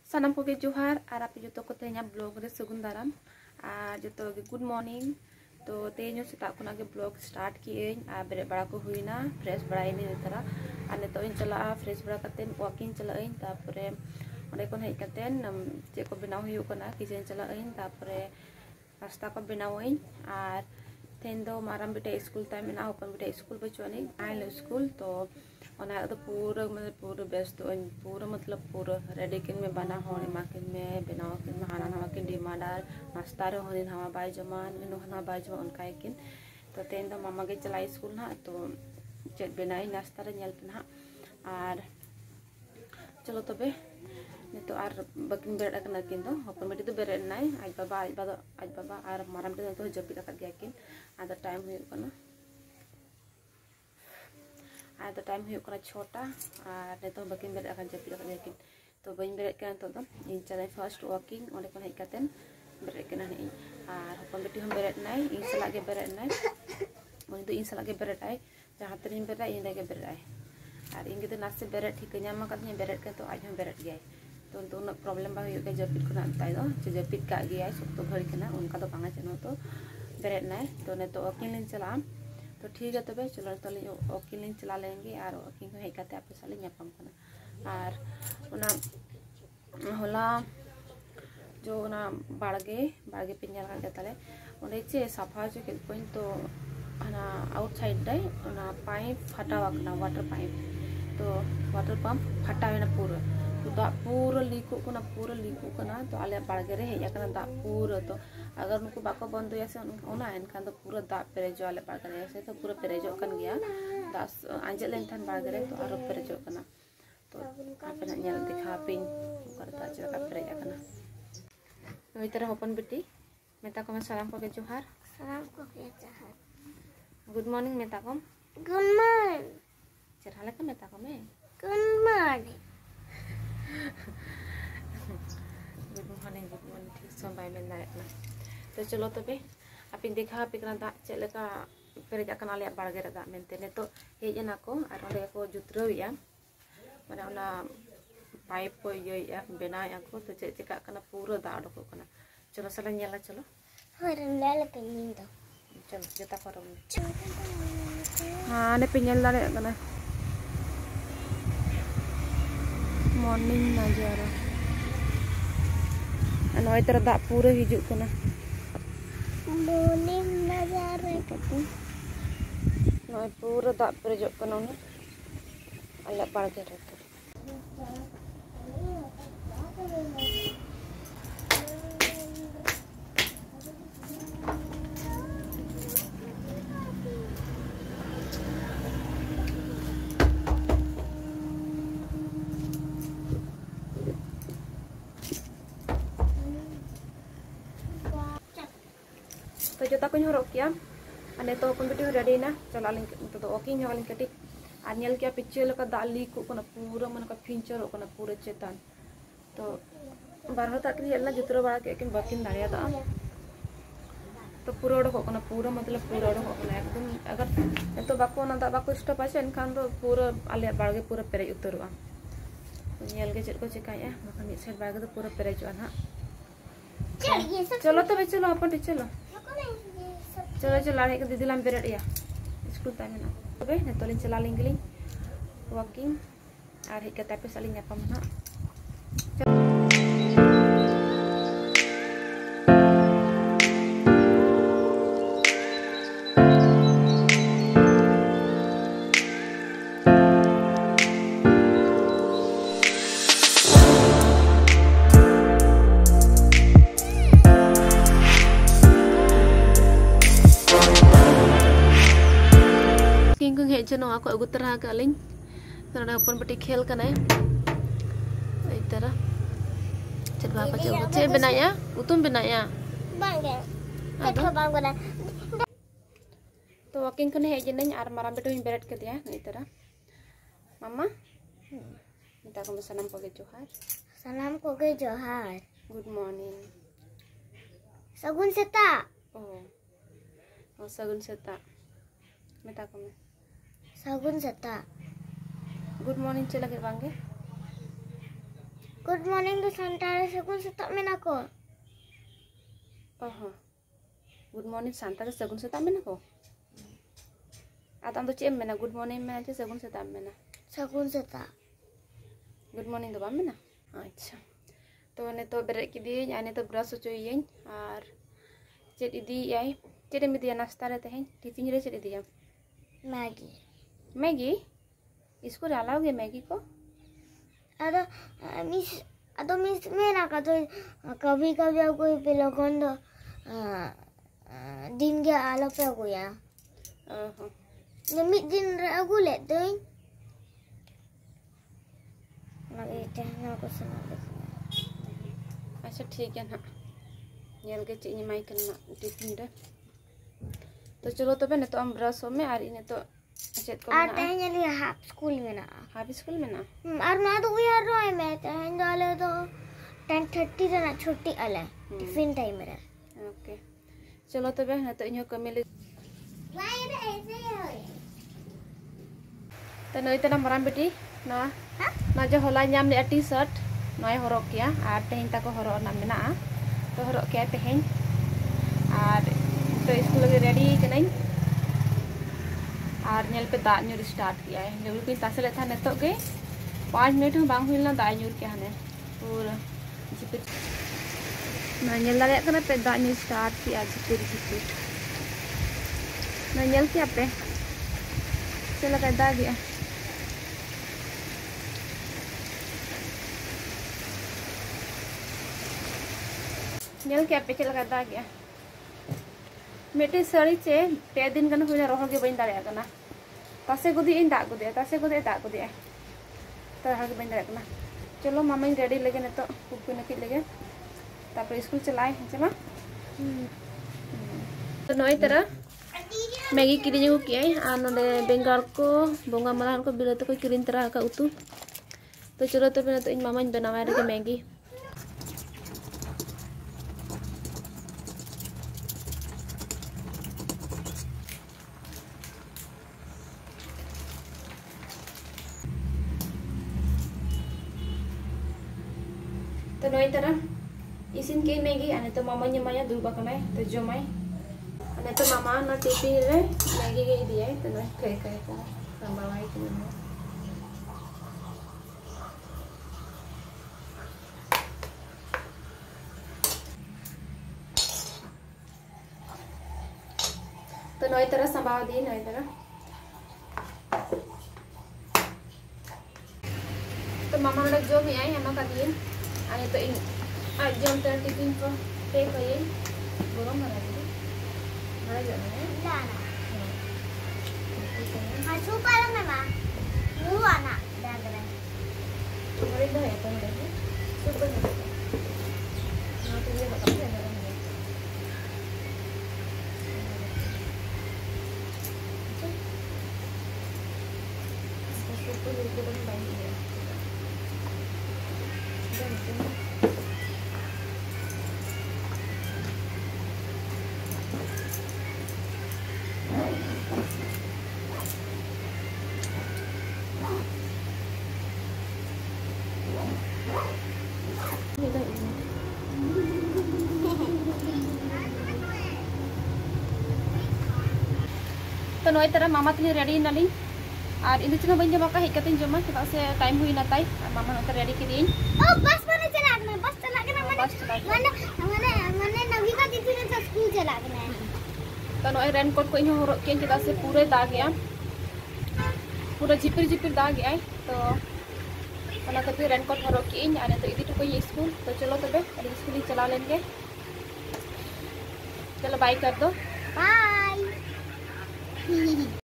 सानाम को जोहार और आप जो को तेना ब्लॉग रे सगुन दाराम और जो गुड मॉर्निंग। तो तेज सेता खुना के ब्लॉग स्टार्ट किए और बेरे बड़ा को हुईना फ्रेश बड़ाई तरह और नितो चला फ्रेश बड़ा करते वॉकिंग चलाई तापरे अंडे को हेज करते चे को बनाव हुई किचन चलाई तापरे नाश्ता को बनावई और तेन दो माराम बेटा स्कूल टाइम में हपन बेटा स्कूल बचुआनी आयल स्कूल तो तो पूरा मतलब पूरा व्यस्त पूरा मतलब पूरा रेडी किन में बना हो किन में बनाव किन में हाना नवा किन डिमांडार नाश्ता रे होनी हवा बाय जमान इन हना बाय जमा उनका किन तो तेन दो मामा के चला स्कूल ना तो चेक बनाई नाश्ता रे नेल पे ना और चलो तबे नितो आर बकिन बेरा कना किन दो हपन बेटी तो बेरे नाय आज बाबा और माराम बेटा तो जपिदा कर गया किन आदा टाइम हुई कना आदा टाइम हुई कना छोटा और नितो बकिन बेरा kan जपिदा कर गया किन तो बइन बेरे कना तो इन चला फर्स्ट वॉकिंग ओंडे कोन हेज कातेन बेरे कना नि और हपन बेटी हम बेरे नाय इन सला के बेरे नाय उनी तो इन सला के बेरे आय जहां तरिन बेरे इन लगे बेरे आय और इन के नासे बेरे ठीक ᱧᱟᱢ ᱟᱠᱟᱫᱤᱧ बेरे के तो आज हम बेरे गया तो उन्हें प्रॉब्लम बा हुई जपिद को ताई दो जपिद का गया सप्तो घड़ी के उनका तो बांगा चनो तो बेरे नाय तो ने तो वॉकिंग लिन चला तो ठीक है तबे चलो तो वॉकिंग लिन चला लेंगे और वॉकिंग हेज करते आपे साले ᱧᱟᱯᱟᱢ कना और उना होला जो उना बाड़गे पे ñal का ताले उन्हें चे साफा जो के कोइन तो हना आउटसाइड दे उना पाइप फटावा कना वाटर पाइप तो वाटर पंप फटावेना पूरा तो दा पूरा लीक कना तो आले बाड़गे रे हेज कना दा पूरा तो अगर उनको बाको बंद या से उना एनखान तो पूरा दा पेरेजो आले बाड़गे से तो पूरा पेरेजो कन गया दा आंजल लेनथान बाड़गे रे तो आरो पेरेजो कना तो आपे ना दिखा पिन करता चला पेरेज कना तो इतर हपन बेटी मेता को सलाम को के जोहार गुड मॉर्निंग मेता को गुड मॉर्निंग चरहा लेका मेता को में गुड मॉर्निंग गुड मॉर्निंग ठीक सो बाय में ना तो चलो तबे आप देखा पिकना दा चलेका पेरेज कना ले बाड़गे रे दा मेनते ने तो हेजना को और ओंडे को जुत्रविया माने ओना पाइप को इया बनाया को तो चेका कना पूरा दा अडको कना चलो सला नेला चलो हरन ले पेनिन दो चलो जता करो हां ने पेनल दाड़े कना मॉर्निंग नजारा नई तरह दा पूरा हिजू कना मॉर्निंग नजारा नई पूरा दा पेरेजो कना ने अल्ला बाड़गे रे तो जो को हरक किया अने तो हपन बेटी रेडी ना चला तो वॉकिंग हवालिन कटी और नेल किया पिछे लका दा लीक पूरा मन का फिंचर पूरा चेतान तो बारह तक हेलना जुतरा बड़ा के बाकिन दाड़िया दा तो पूरा उड़क पूरा मतलब पूरा उड़क एकदम अगर तो बाको ना दा बाको स्टॉप आछे एनखान तो पूरा आले बाड़गे पूरा पेरेज उतरवा नेल के चेक को चिकाया बाकन मिड साइड बाड़गे तो पूरा पेरेजवा ना चलो तबे चलो अपन चलो चलो चलो आने के दीदी लाम बेरे या स्कूल टाइम ना तबे नेतोलिन चला लिंगलिन वॉकिंग और हेज कते पे सालिन ᱧᱟᱯᱟᱢ ना हेजनो को अगु तरह कालिन तो हपन बेटी खेल कना इस तरह चल बापा चे बनाया उतुम बनाया बांगे देखो बांगोना तो वॉकिंग कने हेजन और माराम बेटो हिन बेरेट के दिया इस तरह मामा मिता को सलाम को के जोहार गुड मॉर्निंग सगुन सेता ओ सगुन सेता मिता को में सगुन सेता गुड मॉर्निंग चला के बांगे Good morning to Santara sagun setak mena ko. Good morning Santara sagun setak mena ko. Atau tuh cem mena good morning mena aja sagun setak mena. Sagun setak. Good morning tuh mena. Acha. Tuh ne tuh berak kidi, ane tuh brush cuciin, ar ced idi yai. Ced ini dia nasta rete hen. Tiffin re ced idi ya. Maggie. Maggie? इसको डालोगे Maggi को? अतो miss मेरा का तो कभी कभी कोई पेलोगन तो दिन के आलो पे कोया नमित दिन रगु लेते हैं लगे चहना को सुना दे अच्छा ठीक है ना ये लगे चीनी माई करना टिफिन रे तो चलो तो बने तो हम ब्रश में आ रही ने तो आते हैं जल्दी हाफ स्कूल में ना और ना तो यार रोए मैं तहन डाले तो 10:30 रे ना छुट्टी आले टिफिन टाइम रे ओके चलो तो बे तो इन्हों कमी ले तो नई तना मराम बेटी ना ना जो होला nyam ले टी-शर्ट नई हरक किया आर तेहन ताको हरक ना मेना तो हरक किया तेहन आर तो स्कूल लगे रेडी कनाई और नेल पे दाग न्यूर स्टार्ट किया है जब भी तासे था नेतो के 5 मिनट में बांग हुई ना दाग न्यूर के हने पूरा झिपिर ना नेल दाग करना पे दाग न्यूर स्टार्ट किया झिपिर झिपिर ना नेल क्या पे चला का दाग गया नेल क्या पे चला का दाग गया मेटे साड़ी चे 3 दिन गन हुई रोहल के बइन दाड़े कना तासे गुदी इन दाग गुदी तासे गुदी दाग गुदी तो हाग बइन दाड़े कना चलो मामा रेडी लगे ने तो कुकु नकी लगे तापर स्कूल चलाए चला तो नई तरह मैगी किरी जो किया आ नोडे बेंगाल को बोंगा मलान को बिलाते को किरिन तरह का उतु तो चलो तो बिना तो इन मामा बनावा रे मैगी तो नई तरह इसिन के मैगी आने तो मामा nyamanya दुबा कनाय तो जमाय आने तो मामा ना टिफिन रे मैगी के दिए तो नई कई कई को संबावाई के तो नई तरह संबाव दी नई तरह तो मामा ने जो भी आई हम का दिए आणि तो इन आज जम तर टिफिन को पे कये गरम बना दे बड़ा जाना है लाना हां सुपर में मां वो आना डाल दे बड़े दो है तो मेरे सुपर में ना तो ये बता दे गरम है इसको सुपर को बन बाई है तो नई तरह मामा तली रेडी नाली और इन चना बन जमा का हेकते जमा चदा से टाइम हुई ना ताई मामा नते रेडी किदीन ओ बस माने चला के बस चला के माने नवी का दीदी ने स्कूल चला के तो नई रेनकोट को इन हरो के चदा से पूरे दाग गया पूरा झिपिर झिपिर दाग गया तो ओना कते रेनकोट हरो के इन आने तो इदी तो कोई स्कूल तो चलो तबे स्कूल चला लेंगे चलो बाय कर दो बाय